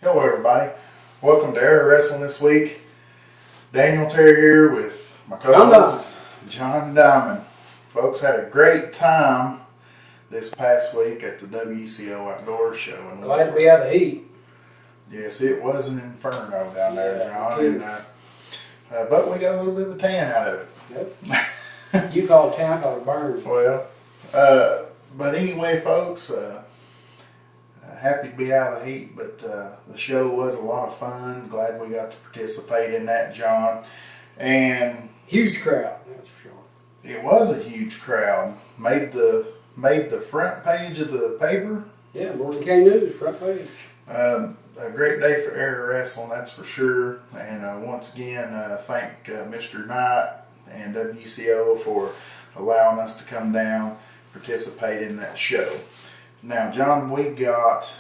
Hello everybody, welcome to Air Wrestling this week. Daniel Terry here with my co-host Jon Diamond. Folks, had a great time this past week at the WCO Outdoor Show in Glad to be out of the heat. Yes, it was an inferno down there, John, but we got a little bit of a tan out of it. Yep. You call it tan, I call it burn. Well, but anyway, folks, happy to be out of the heat, but the show was a lot of fun. Glad we got to participate in that, John. And huge crowd, that's for sure. It was a huge crowd. Made the front page of the paper. Yeah, Morgan County News, front page. A great day for Air Wrestling, that's for sure. And once again, thank Mr. Knight and WCO for allowing us to come down, participate in that show. Now, John, we got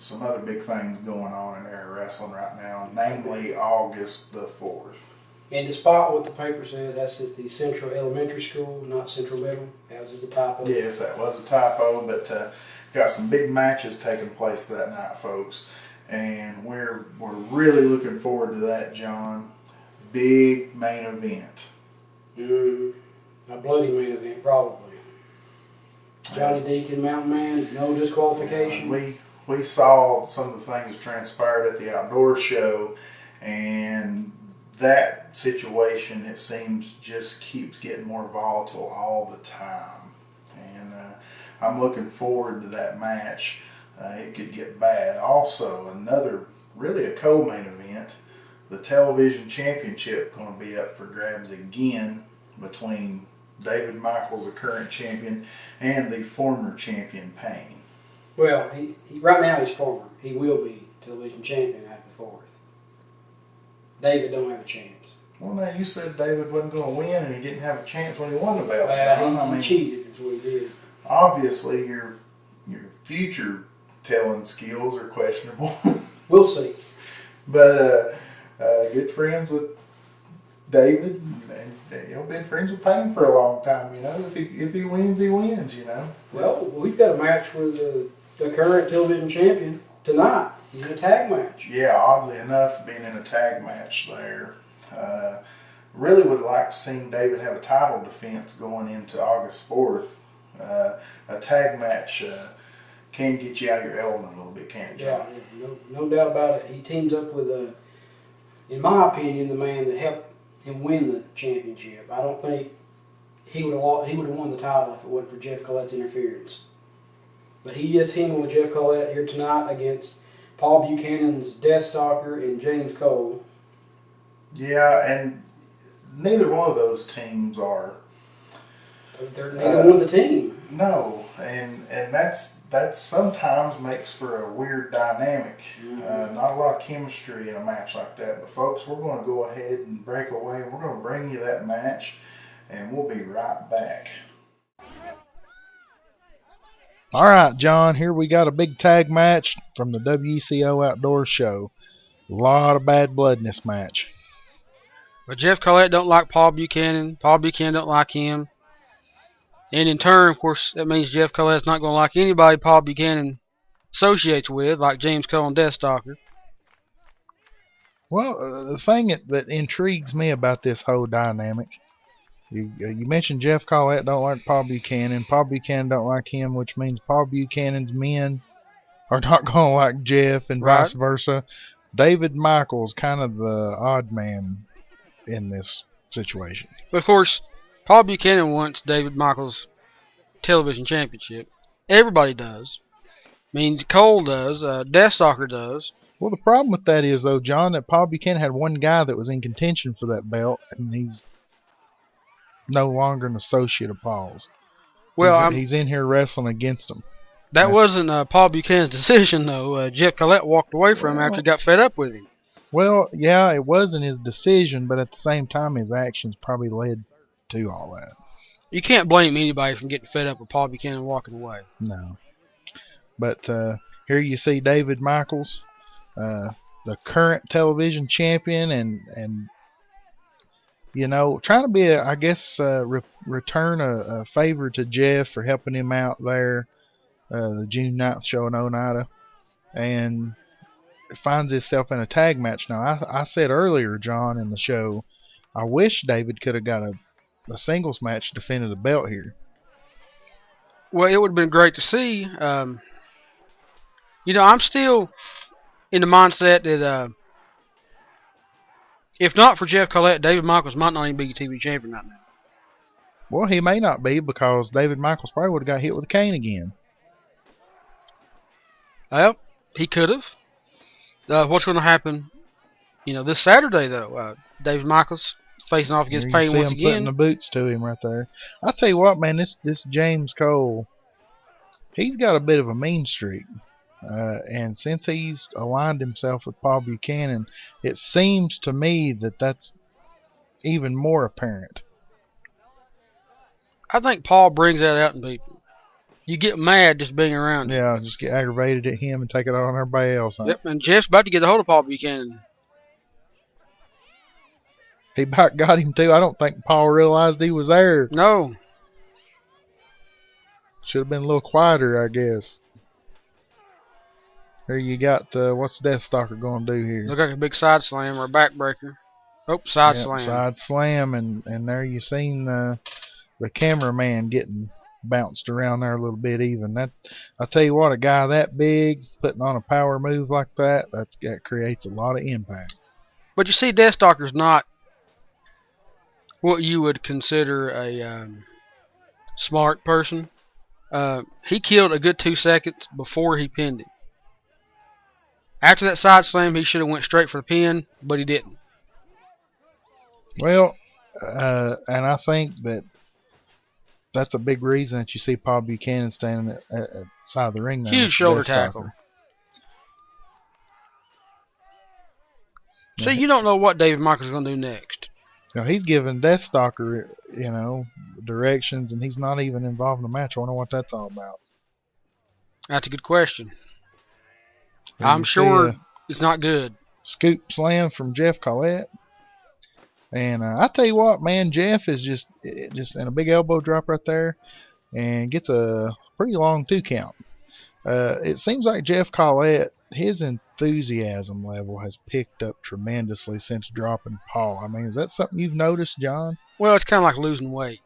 some other big things going on in Air Wrestling right now, namely August the 4th. And despite what the paper says, that's at the Central Elementary School, not Central Middle. That was just a typo. Yes, that was a typo, but got some big matches taking place that night, folks. And we're really looking forward to that, John. Big main event. A bloody main event, probably. Johnny Deacon, Mountain Man, no disqualification. We saw some of the things that transpired at the outdoor show, and that situation, it seems, just keeps getting more volatile all the time. And I'm looking forward to that match. It could get bad. Also, really a co-main event, the television championship going to be up for grabs again between David Michaels, the current champion, and the former champion, Payne. Well, he right now he's former. He will be television champion after the 4th. David don't have a chance. Well, now you said David wasn't going to win, and he didn't have a chance when he won the belt. He cheated, is what he did. Obviously, your future telling skills are questionable. We'll see. But good friends with David, and been friends with Payne for a long time. If he wins, he wins. Well, we've got a match with the current television champion tonight. He's in a tag match. Yeah, oddly enough, being in a tag match there. Really would like to see David have a title defense going into August 4th. A tag match can get you out of your element a little bit, can't it, John? Yeah, no doubt about it. He teams up with, in my opinion, the man that helped him win the championship. I don't think he would have won the title if it wasn't for Jeff Collett's interference. But he is teaming with Jeff Collett here tonight against Paul Buchanan's Death Stalker and James Cole. Yeah, and neither one of those teams are. Neither one's a team. No, and that sometimes makes for a weird dynamic. Not a lot of chemistry in a match like that. But folks, we're going to go ahead and break away. We're going to bring you that match, and we'll be right back. All right, John, here we got a big tag match from the WCO Outdoor Show. A lot of bad blood in this match. But Jeff Collett don't like Paul Buchanan. Paul Buchanan don't like him. And in turn, of course, that means Jeff Collett's not going to like anybody Paul Buchanan associates with, like James Cole and Deathstalker. Well, the thing that intrigues me about this whole dynamic, you mentioned Jeff Collett don't like Paul Buchanan. Paul Buchanan don't like him, which means Paul Buchanan's men are not going to like Jeff, and vice versa. David Michaels kind of the odd man in this situation. But of course, Paul Buchanan wants David Michaels' television championship. Everybody does. I mean, Cole does. Deathstalker does. Well, the problem with that is, though, John, that Paul Buchanan had one guy that was in contention for that belt, and he's no longer an associate of Paul's. Well, he's in here wrestling against him. That wasn't Paul Buchanan's decision, though. Jeff Collett walked away from him after he got fed up with him. Well, yeah, it wasn't his decision, but at the same time, his actions probably led to all that. You can't blame anybody from getting fed up with Paul Buchanan walking away. No. But here you see David Michaels, the current television champion, and trying to be, return a favor to Jeff for helping him out there, the June 9th show in Oneida. And finds himself in a tag match now. I said earlier, John, in the show, I wish David could have got a singles match defending the belt here. Well, it would have been great to see. I'm still in the mindset that if not for Jeff Collett, David Michaels might not even be TV champion right now. Well, he may not be, because David Michaels probably would have got hit with a cane again. Well, he could have. What's going to happen? This Saturday though, David Michaels facing off against Payne once again. Putting the boots to him right there. I tell you what, man, this James Cole, he's got a bit of a mean streak. And since he's aligned himself with Paul Buchanan, it seems to me that that's even more apparent. I think Paul brings that out in people. You get mad just being around him. Yeah, just get aggravated at him and take it out on everybody else. Huh? Yep, and Jeff's about to get a hold of Paul Buchanan. He about got him too. I don't think Paul realized he was there. No. Should have been a little quieter, I guess. Here you got, what's Death Stalker going to do here? Look like a big side slam or a backbreaker. Oh, side slam. Side slam, and there you seen the cameraman getting bounced around there a little bit even. I tell you what, a guy that big putting on a power move like that creates a lot of impact. But you see, Death Stalker's not what you would consider a smart person. He killed a good 2 seconds before he pinned him. After that side slam, he should have went straight for the pin, but he didn't. Well, and I think that's a big reason that you see Paul Buchanan standing at the side of the ring now. Huge shoulder tackle. See, you don't know what David Michaels is going to do next. Now, he's giving Deathstalker, directions, and he's not even involved in the match. I wonder what that's all about. That's a good question. I'm sure it's not good. Scoop slam from Jeff Collett. And I tell you what, man, Jeff is just in a big elbow drop right there and gets a pretty long 2 count. It seems like Jeff Collett, his enthusiasm level has picked up tremendously since dropping Paul. I mean, is that something you've noticed, John? Well, it's kind of like losing weight.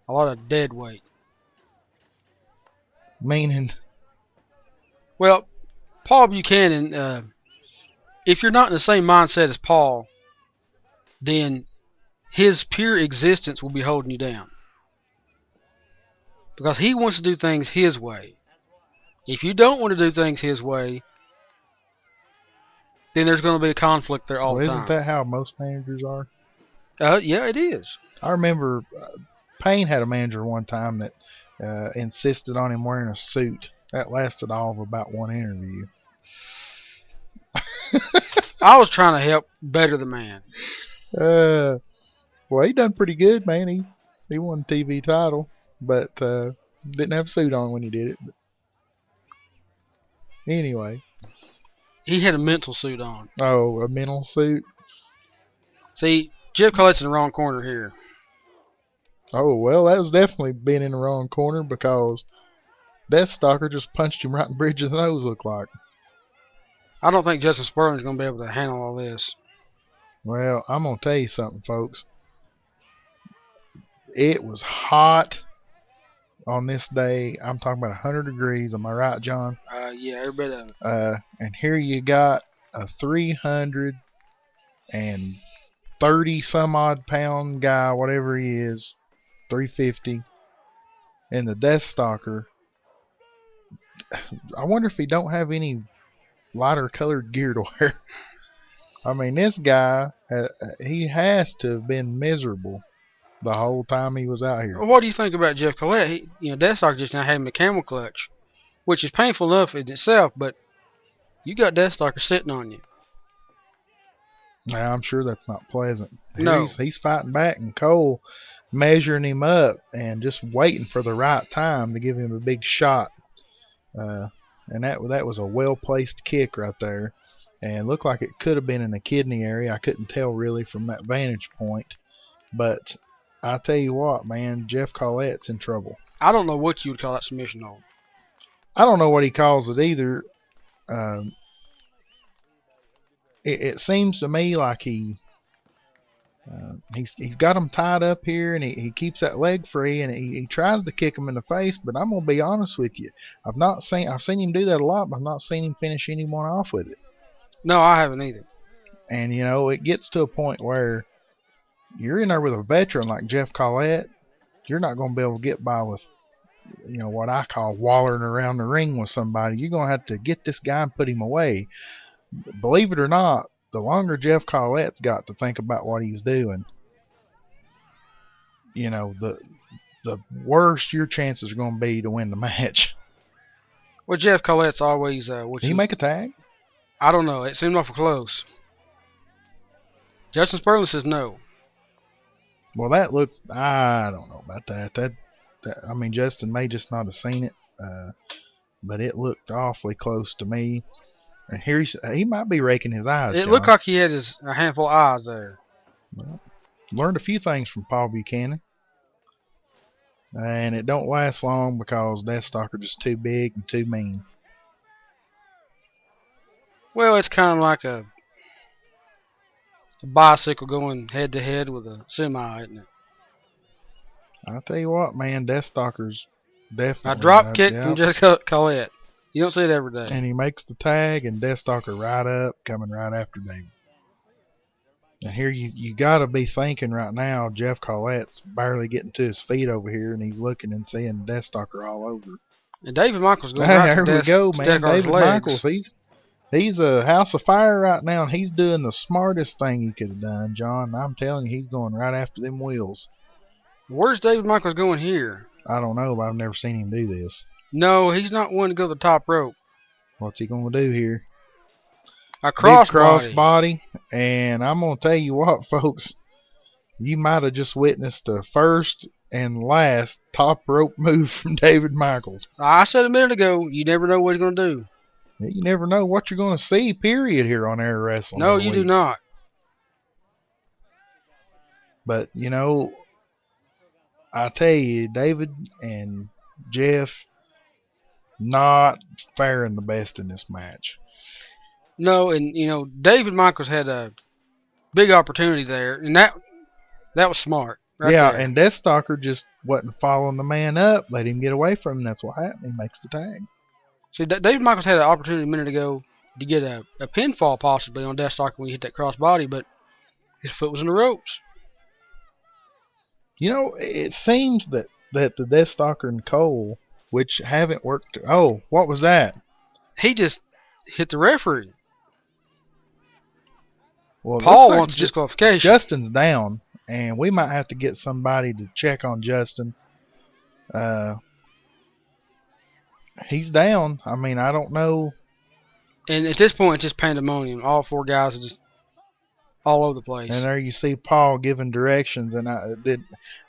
A lot of dead weight. Meaning? Well, Paul Buchanan, if you're not in the same mindset as Paul, then his pure existence will be holding you down. Because he wants to do things his way. If you don't want to do things his way, then there's going to be a conflict there all the time. Isn't that how most managers are? Yeah, it is. I remember Payne had a manager one time that insisted on him wearing a suit. That lasted all of about one interview. I was trying to help better the man. Well, he done pretty good, man. He won the TV title, but didn't have a suit on when he did it. But anyway. He had a mental suit on. Oh, a mental suit? See, Jeff Collett's in the wrong corner here. Oh, well, that was definitely being in the wrong corner because Deathstalker just punched him right in the bridge of the nose, looked like. I don't think Justin Sperling's going to be able to handle all this. Well, I'm going to tell you something, folks. It was hot on this day. I'm talking about 100 degrees. Am I right, John? Yeah, every bit of it. And here you got a 330 some odd pound guy, whatever he is, 350, and the Deathstalker. I wonder if he don't have any lighter colored gear to wear. I mean, this guy, he has to have been miserable the whole time he was out here. Well, what do you think about Jeff Collett? Deathstalker just now having the camel clutch, which is painful enough in itself, but you got Deathstalker sitting on you. Now, I'm sure that's not pleasant. No. He's fighting back, and Cole measuring him up and just waiting for the right time to give him a big shot. And that was a well-placed kick right there. And looked like it could have been in the kidney area. I couldn't tell really from that vantage point. But I tell you what, man, Jeff Collett's in trouble. I don't know what you would call that submission hold. I don't know what he calls it either. it seems to me like he's got him tied up here, and he keeps that leg free, and he tries to kick him in the face. But I'm gonna be honest with you, I've seen him do that a lot, but I've not seen him finish anyone off with it. No, I haven't either. And it gets to a point where you're in there with a veteran like Jeff Collett. You're not gonna be able to get by with what I call wallering around the ring with somebody. You're gonna have to get this guy and put him away. Believe it or not, the longer Jeff Collett's got to think about what he's doing, the worse your chances are going to be to win the match. Well, Jeff Collett's always... Did he make a tag? I don't know. It seemed awful close. Justin Sperling says no. Well, that looked... I don't know about that. I mean, Justin may just not have seen it, but it looked awfully close to me. And here he might be raking his eyes. It looked like he had a handful of eyes there. Well, learned a few things from Paul Buchanan. And it don't last long because Death Stalker just too big and too mean. Well, it's kind of like a bicycle going head to head with a semi, isn't it? I'll tell you what, man, Death Stalker's definitely... A drop kick from Jeff Collett. You don't see it every day. And he makes the tag, and Death Stalker right up, coming right after David. And here you got to be thinking right now, Jeff Collett's barely getting to his feet over here, and he's looking and seeing Death Stalker all over. And David Michaels going right there we go, man. David Michaels, he's a house of fire right now, and he's doing the smartest thing he could have done, John. I'm telling you, he's going right after them wheels. Where's David Michaels going here? I don't know, but I've never seen him do this. No, he's not one to go to the top rope. What's he going to do here? A cross body. And I'm going to tell you what, folks. You might have just witnessed the first and last top rope move from David Michaels. I said a minute ago, you never know what he's going to do. You never know what you're going to see, period, here on Air Wrestling. No, you do not. But, I tell you, David and Jeff... not faring the best in this match. No, and David Michaels had a big opportunity there, and that was smart. Right there. And Death Stalker just wasn't following the man up, let him get away from him. That's what happened. He makes the tag. See, David Michaels had an opportunity a minute ago to get a pinfall possibly on Death Stalker when he hit that cross body, but his foot was in the ropes. It seems that the Death Stalker and Cole, which haven't worked... Oh, what was that? He just hit the referee. Well, Paul wants disqualification. Justin's down, and we might have to get somebody to check on Justin. He's down. I mean, I don't know. And at this point, it's just pandemonium. All four guys are just all over the place. And there you see Paul giving directions, and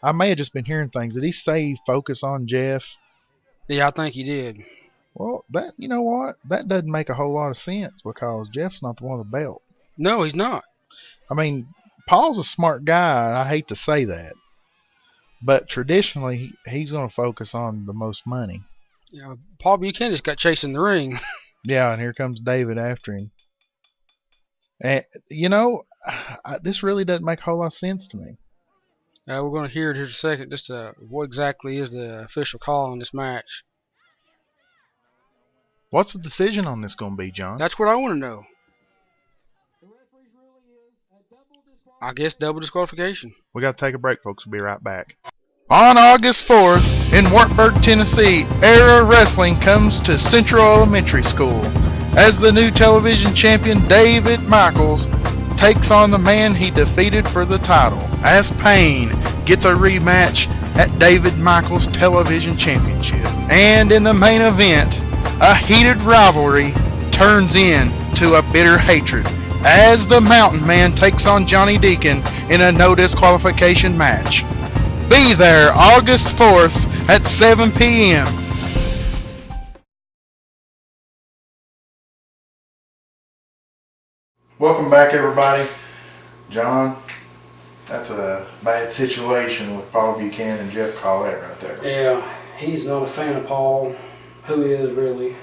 I may have just been hearing things. Did he say focus on Jeff? Yeah, I think he did. Well, you know what? That doesn't make a whole lot of sense because Jeff's not the one with the belt. No, he's not. I mean, Paul's a smart guy. I hate to say that. But traditionally, he's going to focus on the most money. Yeah, Paul Buchanan just got chased in the ring. Yeah, and here comes David after him. And, this really doesn't make a whole lot of sense to me. We're going to hear it here in a second. Just what exactly is the official call on this match? What's the decision on this going to be, John? That's what I want to know. I guess double disqualification. We got to take a break, folks. We'll be right back. On August 4th, in Wartburg, Tennessee, Era Wrestling comes to Central Elementary School as the new television champion David Michaels takes on the man he defeated for the title, as Payne gets a rematch at David Michaels' television championship. And in the main event, a heated rivalry turns into a bitter hatred as the Mountain Man takes on Johnny Deacon in a no disqualification match. Be there August 4th at 7 p.m. Welcome back, everybody. John, that's a bad situation with Paul Buchanan and Jeff Collett right there. Yeah, he's not a fan of Paul. Who is really?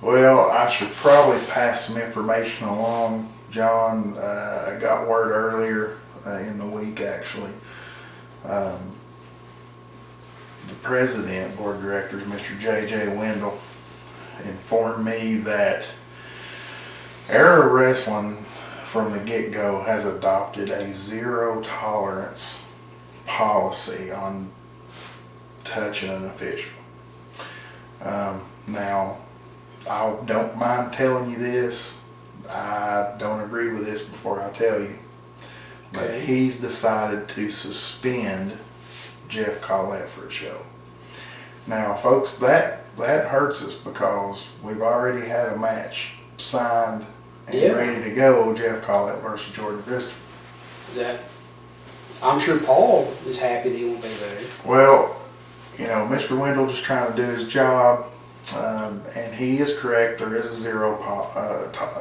Well, I should probably pass some information along, John. I got word earlier in the week, actually. The president, board of directors, Mr. J.J. Wendell, informed me that Era Wrestling from the get-go has adopted a zero tolerance policy on touching an official. Now, I don't mind telling you this. I don't agree with this before I tell you. But Okay. he's decided to suspend Jeff Collett for a show. Now, folks, that hurts us because we've already had a match signed and Yeah. ready to go, Jeff Collett versus Jordan Christopher. That I'm sure Paul is happy that he won't be there. Well, Mr. Wendell just trying to do his job, and he is correct. There is a zero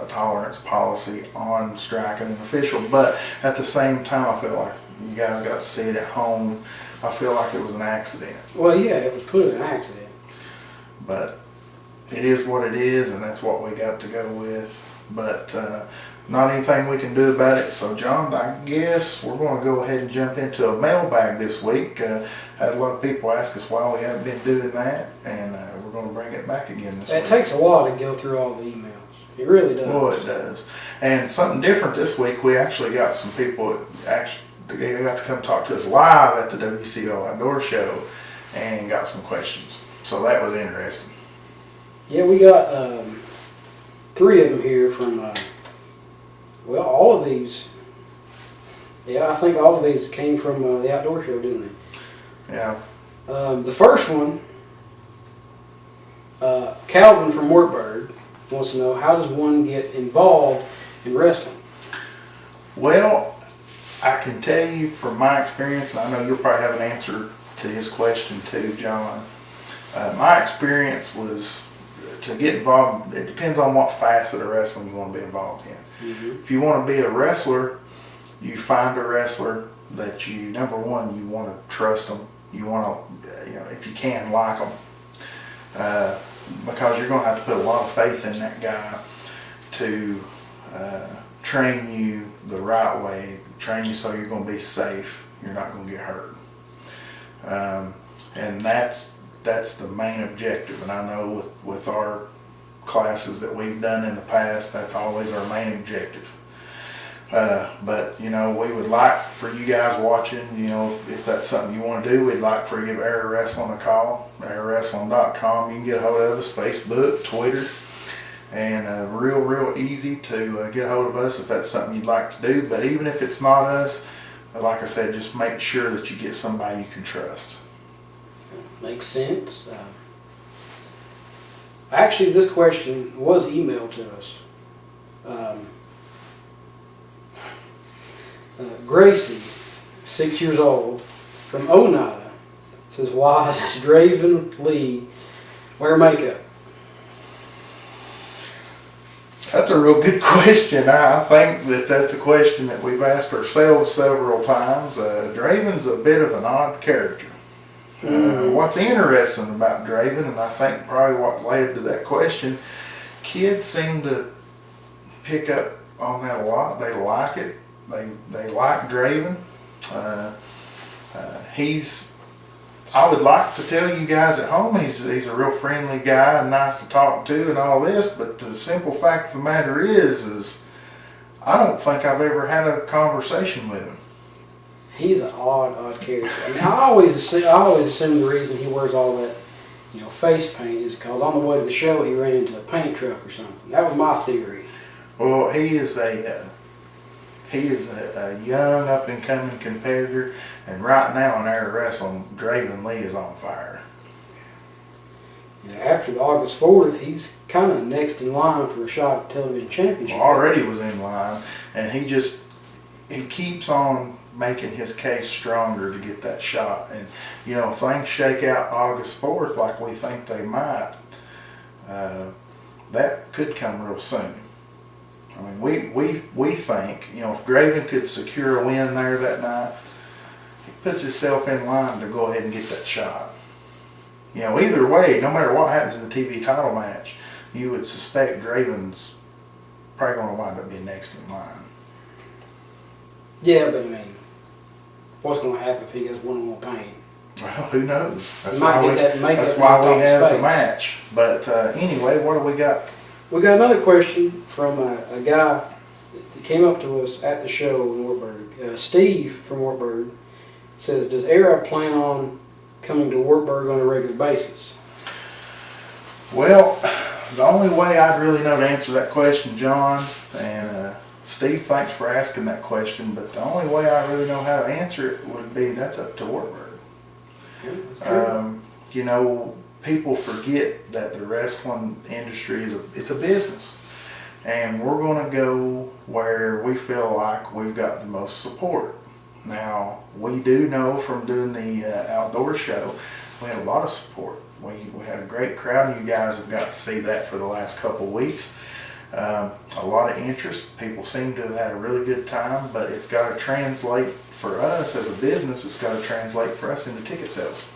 tolerance policy on striking an official, but at the same time, I feel like you guys got to see it at home. I feel like it was an accident, Well, yeah, it was clearly an accident. but it is what it is, and that's what we got to go with. But not anything we can do about it. So, John, I guess we're going to go ahead and jump into a mailbag this week. Had a lot of people ask us why we haven't been doing that, and we're going to bring it back again this week. It takes a while to go through all the emails. It really does. Well, it does. And something different this week, we actually got some people that they got to come talk to us live at the WCO Outdoor Show and got some questions. So that was interesting. Yeah, we got 3 of them here from, well, all of these. Yeah, I think all of these came from the outdoor show, didn't they? Yeah. The first one, Calvin from Wartburg wants to know, how does one get involved in wrestling? Well, I can tell you from my experience, and I know you'll probably have an answer to his question too, John. My experience was to get involved, it depends on what facet of wrestling you want to be involved in. Mm-hmm. If you want to be a wrestler, you find a wrestler that you, number one, you want to trust them. You want to, if you can, like them. Because you're going to have to put a lot of faith in that guy to train you the right way, train you so you're going to be safe, you're not going to get hurt. And that's the main objective. And I know with our classes that we've done in the past, that's always our main objective. But we would like for you guys watching, if that's something you want to do, we'd like for you to give Air Wrestling a call, airwrestling.com. You can get a hold of us, Facebook, Twitter, and real easy to get a hold of us if that's something you'd like to do. But even if it's not us, like I said, just make sure that you get somebody you can trust. Makes sense. Actually, this question was emailed to us. Gracie, 6 years old, from Oneida, says, why does Draven Lee wear makeup? That's a real good question. I think that's a question that we've asked ourselves several times. Draven's a bit of an odd character. What's interesting about Draven, and I think probably what led to that question, kids seem to pick up on that a lot. They like it. They like Draven. I would like to tell you guys at home he's a real friendly guy and nice to talk to and all this, but the simple fact of the matter is I don't think I've ever had a conversation with him. He's an odd character. I mean, I always assume the reason he wears all that, face paint is because on the way to the show he ran into a paint truck or something. That was my theory. Well, he is a young up and coming competitor, and right now in Air Wrestling, Draven Lee is on fire. After the August 4th, he's kind of next in line for a shot at television championship. Well, already was in line, and he keeps on making his case stronger to get that shot. And if things shake out August 4th like we think they might, that could come real soon. I mean, we think, if Draven could secure a win there that night, he puts himself in line to go ahead and get that shot. Either way, no matter what happens in the TV title match, you would suspect Draven's probably going to wind up being next in line. Yeah, but I mean, what's going to happen if he gets one-on-one pain? Well, who knows? That's Might why get that that's why we have the space. match. But anyway, what do we got? We got another question from a guy that came up to us at the show in Wartburg. Steve from Wartburg says, does Era plan on coming to Wartburg on a regular basis? Well, the only way I'd really know to answer that question, John, and Steve, thanks for asking that question, but the only way I really know how to answer it would be that's up to Wartburg. You know, people forget that the wrestling industry it's a business, and we're going to go where we feel like we've got the most support. Now, we do know from doing the outdoor show, we had a lot of support. We had a great crowd, and you guys have got to see that for the last couple of weeks. A lot of interest. People seem to have had a really good time, but it's got to translate for us as a business. It's got to translate for us into ticket sales.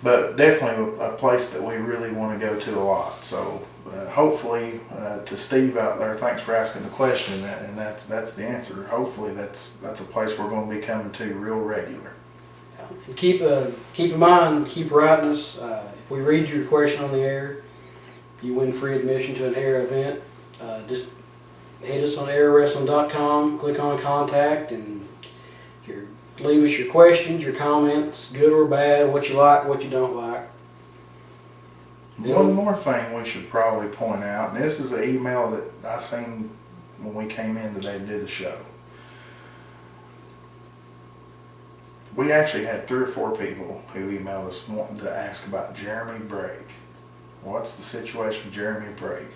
But definitely a place that we really want to go to a lot. So hopefully, to Steve out there, thanks for asking the question, and that's the answer. Hopefully, that's a place we're going to be coming to real regular. And keep in mind, keep writing us. If we read your question on the air, you win free admission to an Era event. Just hit us on airwrestling.com, click on contact, and leave us your questions, your comments, good or bad, what you like, what you don't like. One more thing we should probably point out, and this is an email that I seen when we came in today to do the show. We actually had 3 or 4 people who emailed us wanting to ask about Jeremy Brake. What's the situation with Jeremy Brake?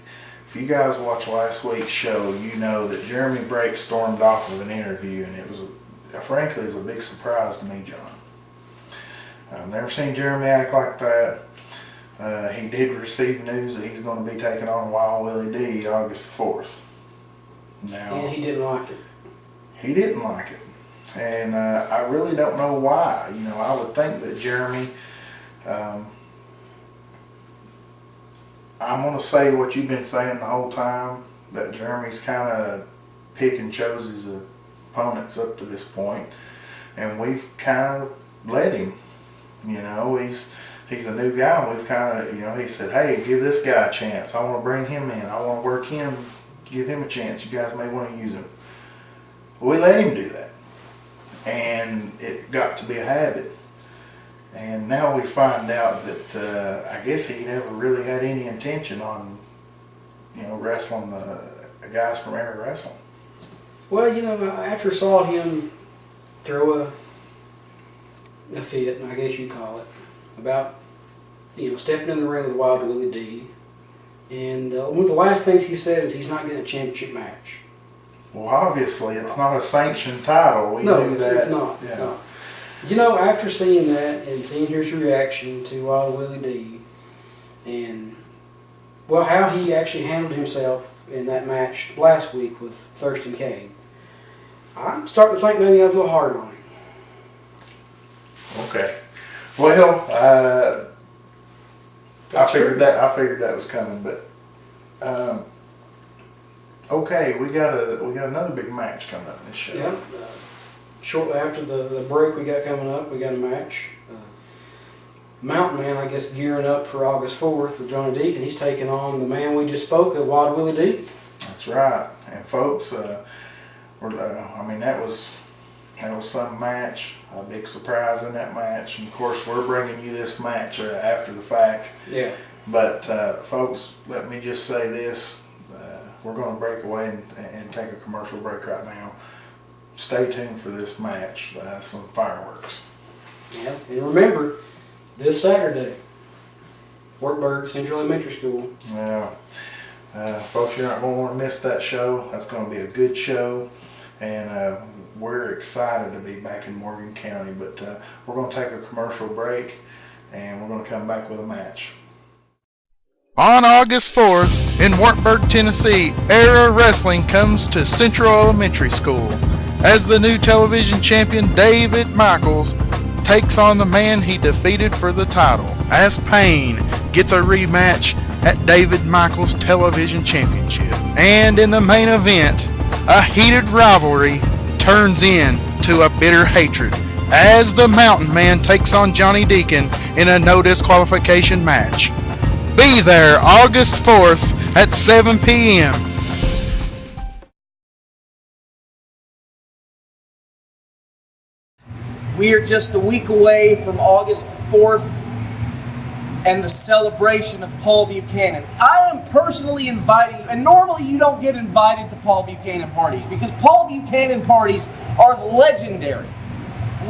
If you guys watched last week's show, you know that Jeremy Brake stormed off of an interview, and it was frankly, it was a big surprise to me, John. I've never seen Jeremy act like that. He did receive news that he's going to be taking on Wild Willy D August 4th. Now, And he didn't like it. He didn't like it. And I really don't know why. You know, I would think that Jeremy, I'm going to say what you've been saying the whole time, that Jeremy's kind of pick and chose his opponents up to this point, and we've kind of let him. You know, he's a new guy, and we've kind of, you know, he said, hey, give this guy a chance. I want to bring him in. I want to work him, give him a chance. You guys may want to use him. We let him do that, and it got to be a habit. And now we find out that I guess he never really had any intention on, you know, wrestling the guys from Air Wrestling. Well, you know, after I saw him throw a fit, I guess you call it, about, you know, stepping in the ring with Wild Willy D, and one of the last things he said is he's not getting a championship match. Well, obviously, it's not a sanctioned title. We knew that. It's not. Yeah. No. You know, after seeing that and seeing his reaction to Wild Willy D, and, well, how he actually handled himself in that match last week with Thurston Cade, I'm starting to think maybe I was a little hard on him. Okay. Well, I figured that was coming, but okay, we got another big match coming up in this show. Yeah. Shortly after the break we got coming up, we got a match. Mountain Man, I guess, gearing up for August 4th with Johnny Deacon. He's taking on the man we just spoke of, Wild Willy D. That's right. And folks, I mean, that was some match, a big surprise in that match. And of course, we're bringing you this match after the fact. Yeah. But folks, let me just say this: we're going to break away and take a commercial break right now. Stay tuned for this match. Some fireworks. Yeah. And remember, this Saturday, Wartburg Central Elementary School. Yeah. Folks, you're not going to want to miss that show. That's going to be a good show, and we're excited to be back in Morgan County. But we're going to take a commercial break, and we're going to come back with a match. On August 4th in Wartburg, Tennessee, Era Wrestling comes to Central Elementary School as the new television champion David Michaels takes on the man he defeated for the title, as Payne gets a rematch at David Michaels Television Championship. And in the main event, a heated rivalry turns into a bitter hatred as the Mountain Man takes on Johnny Deacon in a no disqualification match. Be there August 4th at 7 p.m. We are just a week away from August 4th and the celebration of Paul Buchanan. I am personally inviting you, and normally you don't get invited to Paul Buchanan parties because Paul Buchanan parties are legendary.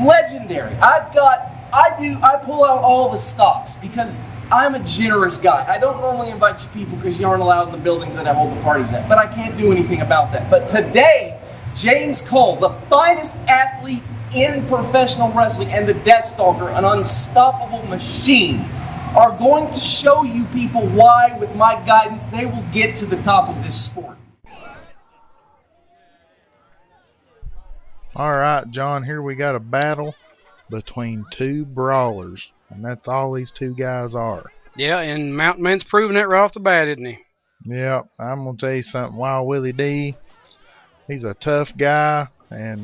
Legendary. I pull out all the stops because I'm a generous guy. I don't normally invite you people because you aren't allowed in the buildings that I hold the parties at, but I can't do anything about that. But today, James Cole, the finest athlete in professional wrestling, and the Death Stalker, an unstoppable machine, are going to show you people why, with my guidance, they will get to the top of this sport. Alright, John, here we got a battle between two brawlers, and that's all these two guys are. Yeah, and Mountain Man's proving that right off the bat, isn't he? Yeah, I'm going to tell you something. Wild Willy D, he's a tough guy, and,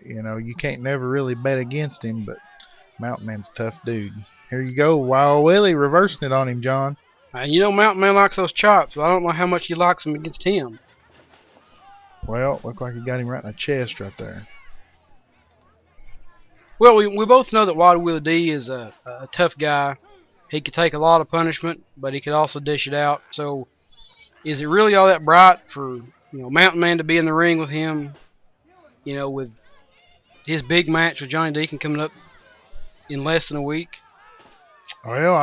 you know, you can't never really bet against him, but Mountain Man's a tough dude. Here you go, Wild Willy reversing it on him, John. And you know Mountain Man likes those chops, but I don't know how much he likes them against him. Well, looked like he got him right in the chest right there. Well, we both know that Wild Willy D is a tough guy. He could take a lot of punishment, but he could also dish it out. So, is it really all that bright for Mountain Man to be in the ring with him? With his big match with Johnny Deacon coming up in less than a week. Well,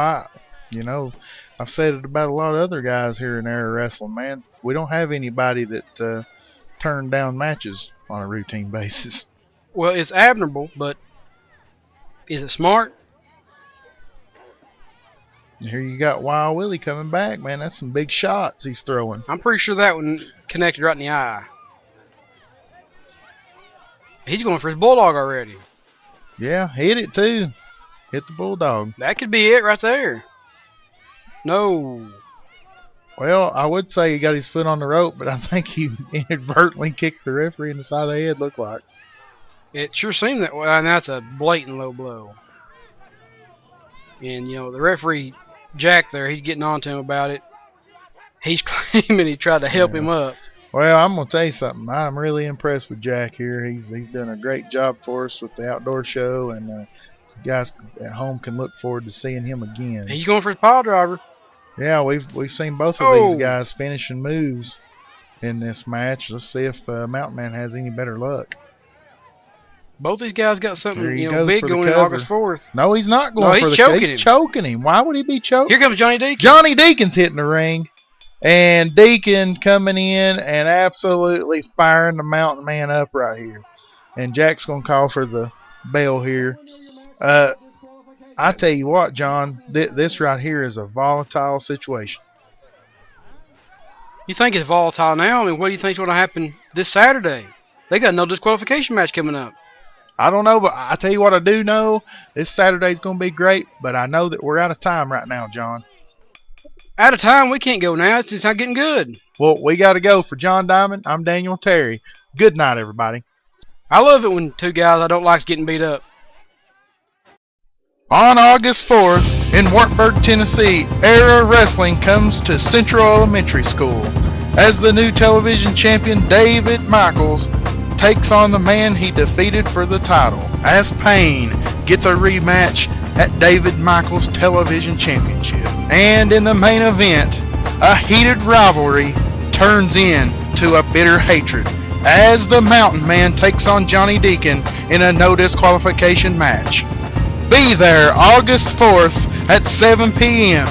I've said it about a lot of other guys here in Era Wrestling, man. We don't have anybody that turned down matches on a routine basis. Well, it's admirable, but is it smart? Here you got Wild Willy coming back, man. That's some big shots he's throwing. I'm pretty sure that one connected right in the eye. He's going for his bulldog already. Yeah, hit it too. Hit the bulldog. That could be it right there. No. Well, I would say he got his foot on the rope, but I think he inadvertently kicked the referee in the side of the head, looked like. It sure seemed that way, and that's a blatant low blow. And, the referee, Jack there, he's getting on to him about it. He's claiming he tried to help him up. Well, I'm going to tell you something. I'm really impressed with Jack here. He's done a great job for us with the outdoor show, and guys at home can look forward to seeing him again. He's going for his pile driver. Yeah, we've seen both of these guys finishing moves in this match. Let's see if Mountain Man has any better luck. Both these guys got something big going in August 4th. No, he's not going for the cover. He's choking him. Why would he be choking? Here comes Johnny Deacon. Johnny Deacon's hitting the ring. And Deacon coming in and absolutely firing the Mountain Man up right here. And Jack's going to call for the bell here. I tell you what, John, this right here is a volatile situation. You think it's volatile now? I mean, what do you think's going to happen this Saturday? They got no disqualification match coming up. I don't know, but I tell you what I do know. This Saturday's going to be great, but I know that we're out of time right now, John. Out of time? We can't go now. It's not getting good. Well, we got to go. For Jon Diamond, I'm Daniel Terry. Good night, everybody. I love it when two guys I don't like getting beat up. On August 4th, in Wartburg, Tennessee, Era Wrestling comes to Central Elementary School as the new television champion David Michaels takes on the man he defeated for the title, as Payne gets a rematch at David Michaels Television Championship. And in the main event, a heated rivalry turns into a bitter hatred as the Mountain Man takes on Johnny Deacon in a no disqualification match. Be there August 4th at 7 p.m.